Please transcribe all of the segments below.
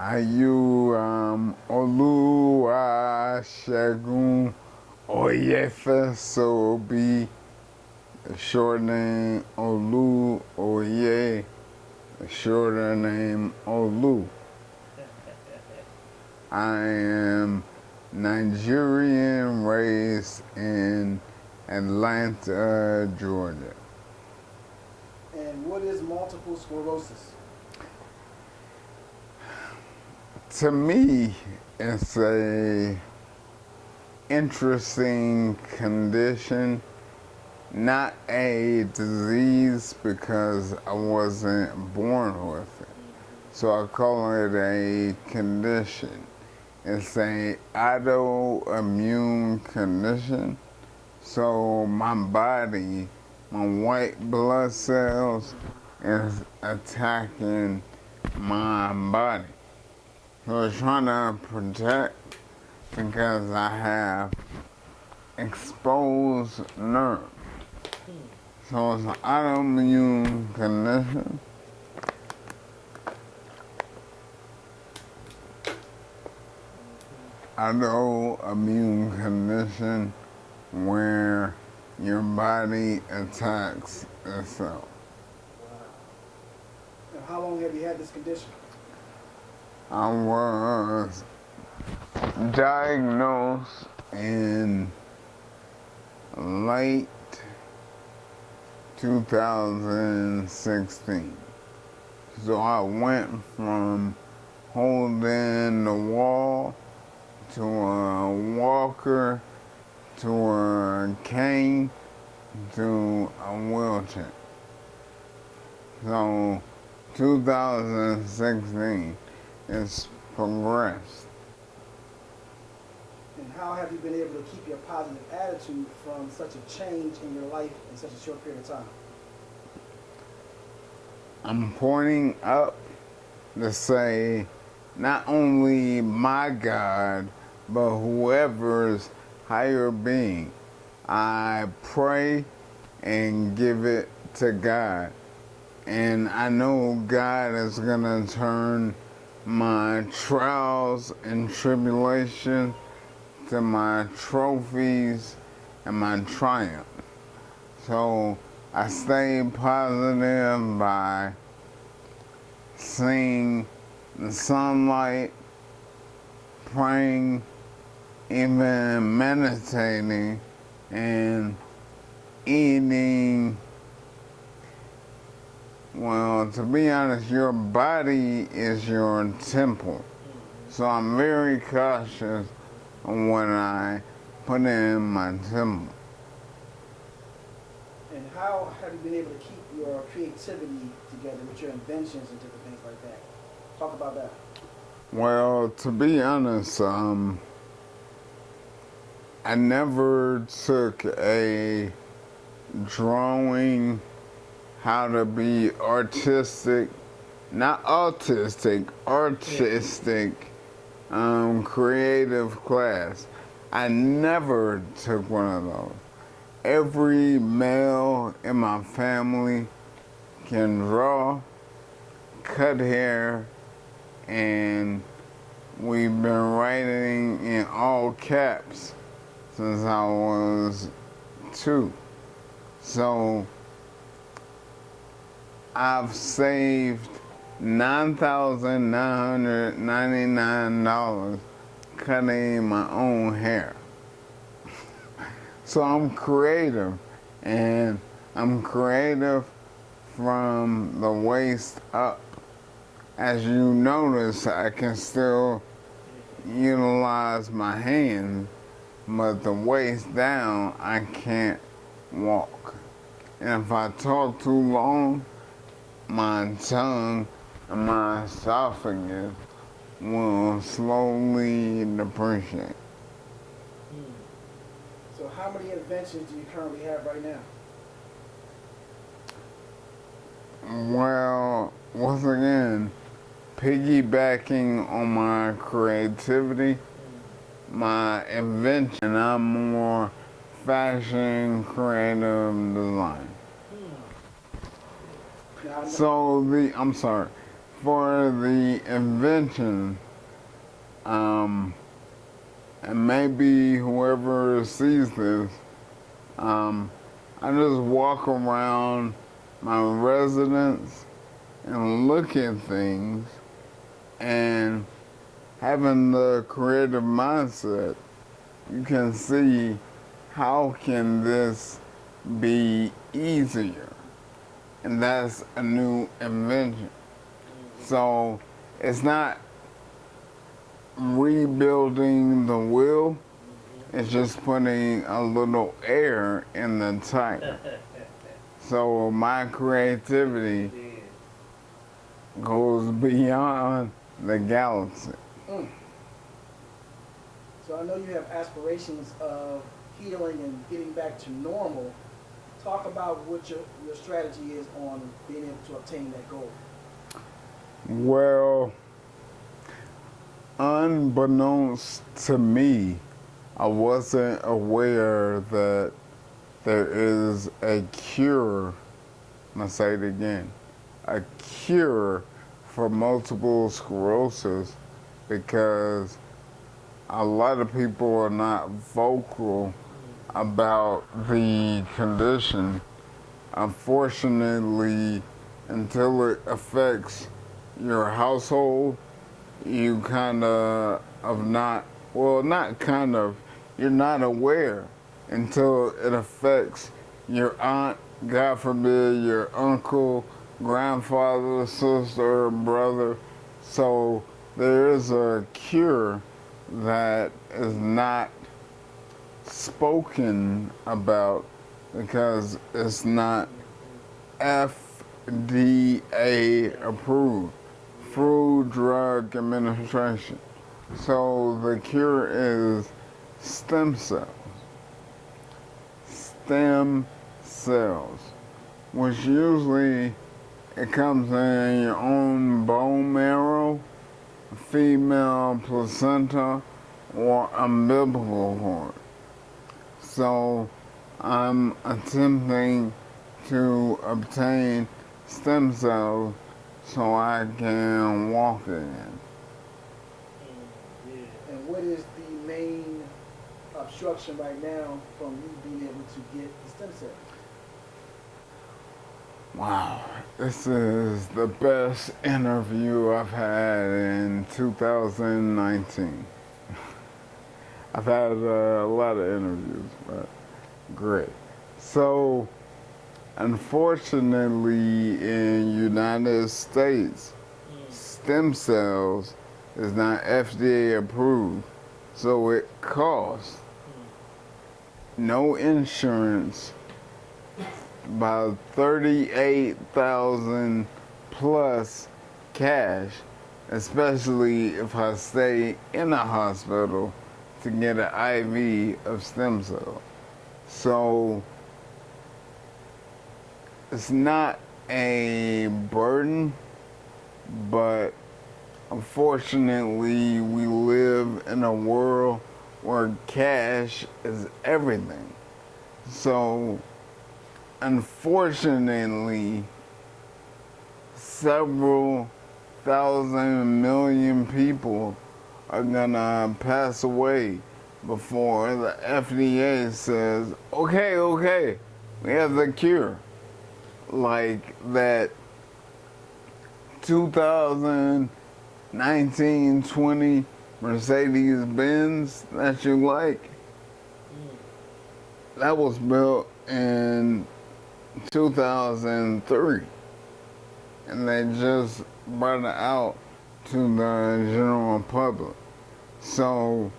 Olueyevideiedit, so be the short name OLU+OYE, the shorter name Olu. I am Nigerian, raised in Atlanta, Georgia. And what is multiple sclerosis? To me, it's a interesting condition, not a disease because I wasn't born with it. So I call it a condition. It's an autoimmune condition. So my body, my white blood cells is attacking my body. So it's trying to protect because I have exposed nerve. So it's an autoimmune condition. Autoimmune condition where your body attacks itself. Wow. And how long have you had this condition? I was diagnosed in late 2016. So I went from holding the wall to a walker to a cane to a wheelchair. So 2016 it's progressed. And how have you been able to keep your positive attitude from such a change in your life in such a short period of time? I'm pointing up to say not only my God, but whoever's higher being. I pray and give it to God. And I know God is gonna turn my trials and tribulations to my trophies and my triumph. So I stay positive by seeing the sunlight, praying, even meditating, and eating. Well, to be honest, your body is your temple. So I'm very cautious on what I put in my temple. And how have you been able to keep your creativity together with your inventions and different things like that? Talk about that. Well, to be honest, I never took a drawing how to be artistic, not autistic, artistic, creative class. I never took one of those. Every male in my family can draw, cut hair, and we've been writing in all caps since I was 2. So I've saved $9,999 cutting my own hair. So I'm creative, and I'm creative from the waist up. As you notice, I can still utilize my hands, but the waist down, I can't walk. And if I talk too long, my tongue and my esophagus will slowly depreciate. So how many inventions do you currently have right now? Well, once again, piggybacking on my creativity, my invention, I'm more fashion, creative design. I'm sorry, for the invention, and maybe whoever sees this, I just walk around my residence and look at things, and having the creative mindset, you can see how can this be easier, and that's a new invention. So it's not rebuilding the wheel, it's just putting a little air in the tire. So my creativity goes beyond the galaxy. Mm. So I know you have aspirations of healing and getting back to normal. Talk about what your strategy is on being able to obtain that goal. Well, unbeknownst to me, I wasn't aware that there is a cure, I'm gonna say it again, a cure for multiple sclerosis, because a lot of people are not vocal about the condition. Unfortunately, until it affects your household, you kind of not, well, not kind of, you're not aware until it affects your aunt, God forbid, your uncle, grandfather, sister, brother. So there is a cure that is not spoken about because it's not FDA approved, Food Drug Administration. So the cure is stem cells. Stem cells, which usually it comes in your own bone marrow, female placenta, or umbilical cord. So I'm attempting to obtain stem cells so I can walk again. And what is the main obstruction right now from you being able to get the stem cells? Wow, this is the best interview I've had in 2019. I've had a lot of interviews, but great. So, unfortunately, in United States, stem cells is not FDA approved, so it costs no insurance, about $38,000 plus cash, especially if I stay in a hospital to get an IV of stem cell. So it's not a burden, but unfortunately we live in a world where cash is everything. So unfortunately, several thousand million people are gonna pass away before the FDA says, okay, we have the cure. Like that 2019-20 Mercedes-Benz that you like, that was built in 2003, and they just brought it out to the general public. So,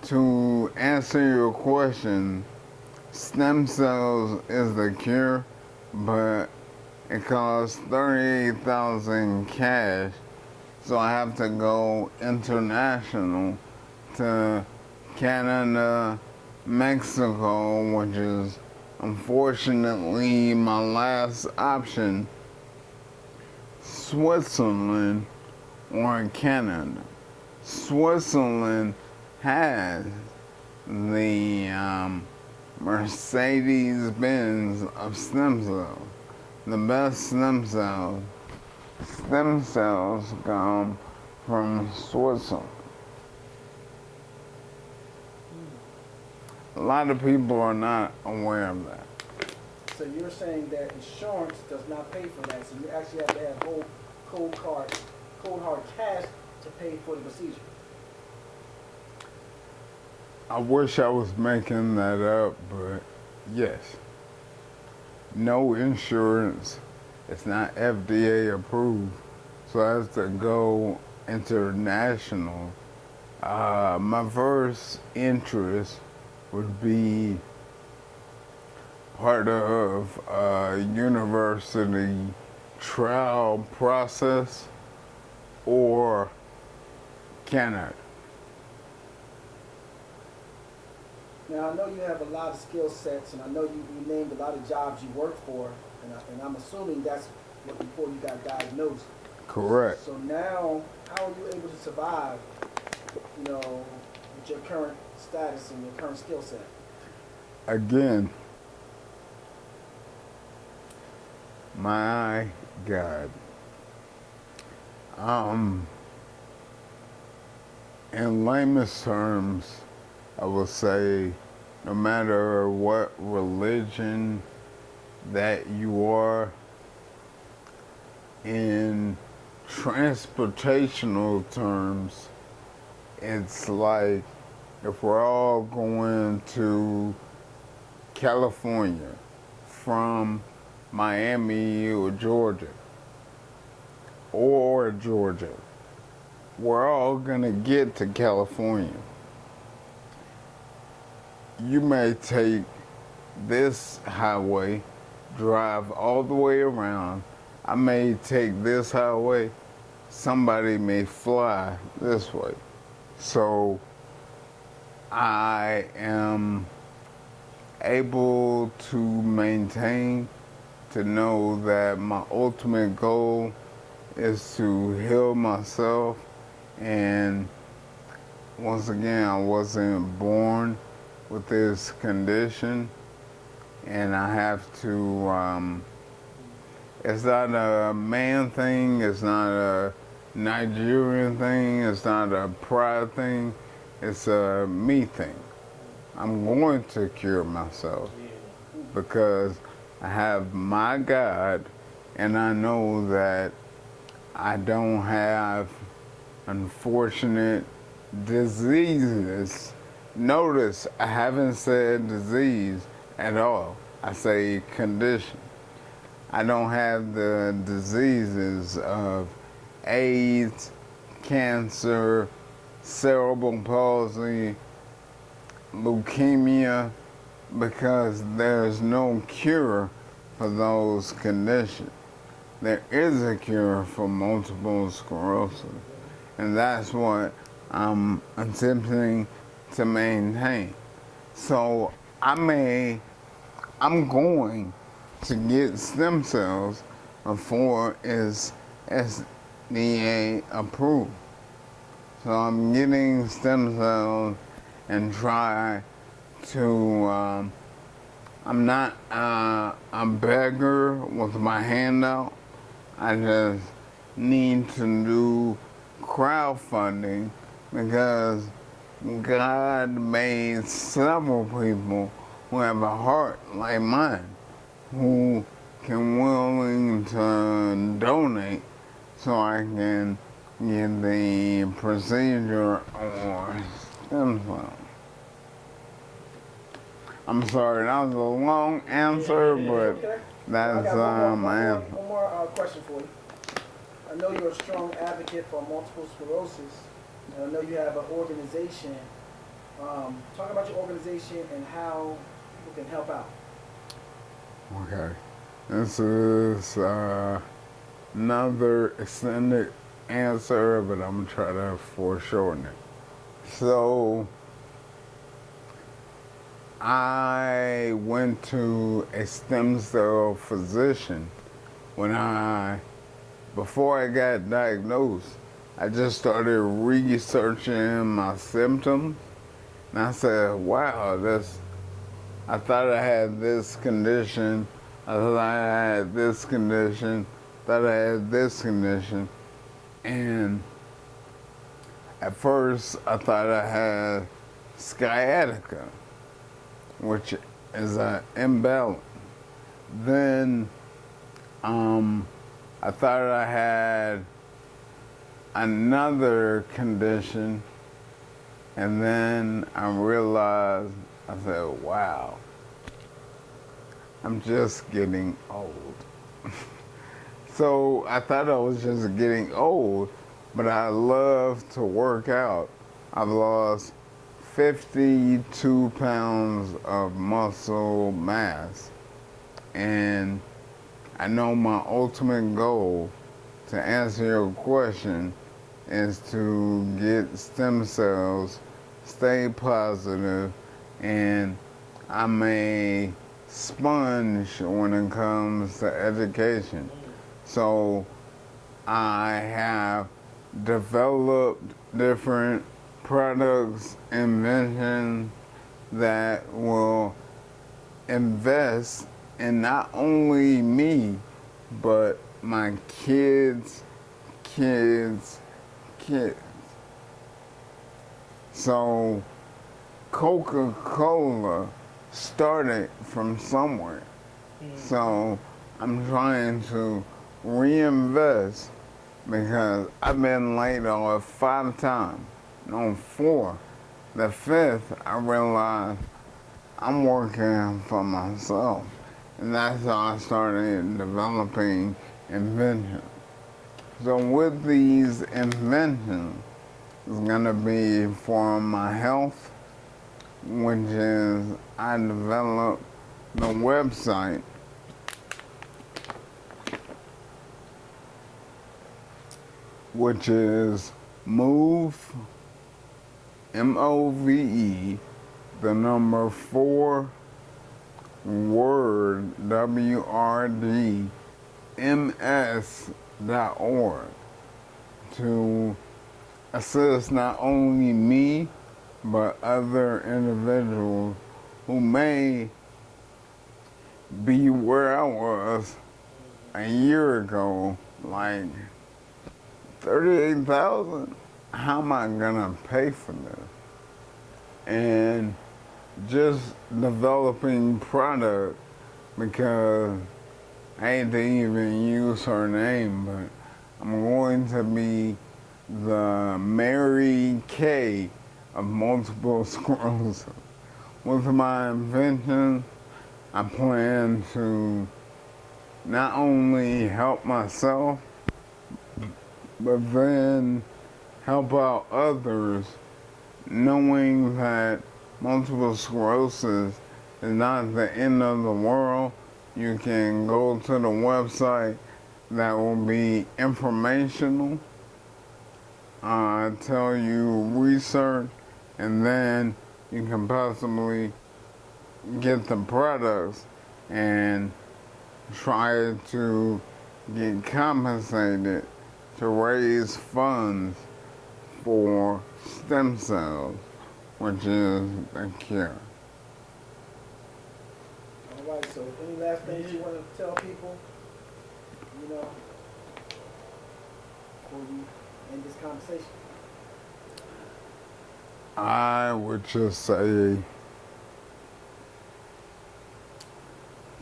to answer your question, stem cells is the cure, but it costs $38,000 cash, so I have to go international to Canada, Mexico, which is unfortunately my last option, Switzerland or Canada. Switzerland has the Mercedes-Benz of stem cells, the best stem cells stem cells come from Switzerland. A lot of people are not aware of that. So you're saying that insurance does not pay for that, so you actually have to have whole cold hard cash to pay for the procedure. I wish I was making that up, but yes. No insurance. It's not FDA approved, so I have to go international. My first interest would be part of a university trial process or Canada. Now I know you have a lot of skill sets, and I know you named a lot of jobs you worked for, and I'm assuming that's what before you got diagnosed. Correct. So now, how are you able to survive, with your current status and your current skill set? Again, my God. In layman's terms, I will say no matter what religion that you are, in transportational terms, it's like if we're all going to California from Miami or Georgia, we're all gonna get to California. You may take this highway, drive all the way around. I may take this highway, somebody may fly this way. So I am able to maintain, to know that my ultimate goal is to heal myself. And once again, I wasn't born with this condition, and I have to, it's not a man thing, it's not a Nigerian thing, it's not a pride thing, it's a me thing. I'm going to cure myself because I have my God, and I know that I don't have unfortunate diseases. Notice I haven't said disease at all. I say condition. I don't have the diseases of AIDS, cancer, cerebral palsy, leukemia, because there's no cure for those conditions. There is a cure for multiple sclerosis, and that's what I'm attempting to maintain. So I'm going to get stem cells before it's FDA approved. So I'm getting stem cells and try to, I'm not a beggar with my hand out. I just need to do crowdfunding because God made several people who have a heart like mine, who can willing to donate so I can get the procedure or stem cell. I'm sorry, that was a long answer, but Okay. that's I got my answer. one more question for you. I know you're a strong advocate for multiple sclerosis, and I know you have an organization. Talk about your organization and how people can help out. Okay. This is another extended answer, but I'm gonna try to foreshorten it. So, I went to a stem cell physician before I got diagnosed. I just started researching my symptoms, and I said, wow, I thought I had this condition, I thought I had this condition, thought I had this condition, and at first I thought I had sciatica, which is an imbalance. Then I thought I had another condition, and then I realized, I said, wow, I'm just getting old. So I thought I was just getting old, but I love to work out. I've lost 52 pounds of muscle mass, and I know my ultimate goal, to answer your question, is to get stem cells, stay positive, and I'm a sponge when it comes to education. So I have developed different products, inventions that will invest in not only me, but my kids. So Coca-Cola started from somewhere. So I'm trying to reinvest, because I've been laid off 5 times, no 4. The 5th, I realized I'm working for myself. And that's how I started developing inventions. So with these inventions, it's gonna be for my health, which is I developed the website which is Move, MOVE, the number 4, Word, WRD, MS.org, to assist not only me, but other individuals who may be where I was a year ago, like 38,000. How am I gonna pay for this? And just developing product, because I hate to even use her name, but I'm going to be the Mary Kay of multiple sclerosis. With my invention, I plan to not only help myself, but then help out others, knowing that multiple sclerosis is not the end of the world. You can go to the website that will be informational, tell you research, and then you can possibly get the products and try to get compensated to raise funds for stem cells, which is the cure. All right, so any last things you want to tell people, before we end this conversation? I would just say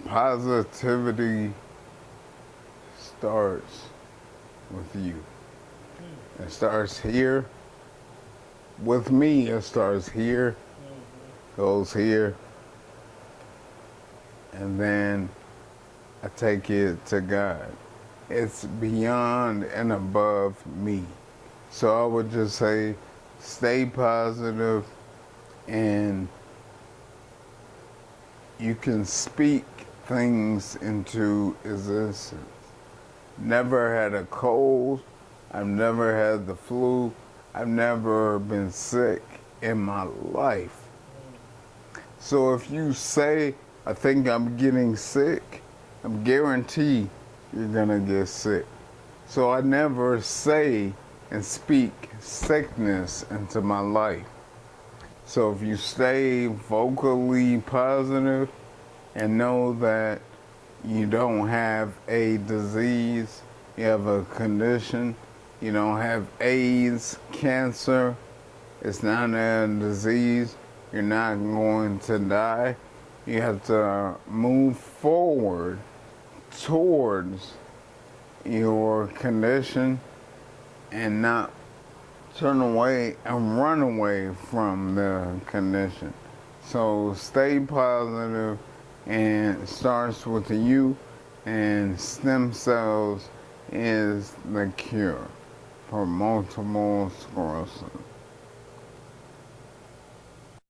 positivity starts with you. It starts here. With me, it starts here, goes here, and then I take it to God. It's beyond and above me. So I would just say, stay positive, and you can speak things into existence. Never had a cold. I've never had the flu. I've never been sick in my life. So if you say, I think I'm getting sick, I'm guaranteed you're gonna get sick. So I never say and speak sickness into my life. So if you stay vocally positive and know that you don't have a disease, you have a condition, you don't have AIDS, cancer, it's not a disease, you're not going to die. You have to move forward towards your condition and not turn away and run away from the condition. So stay positive, and it starts with you, and stem cells is the cure for multiple sclerosis.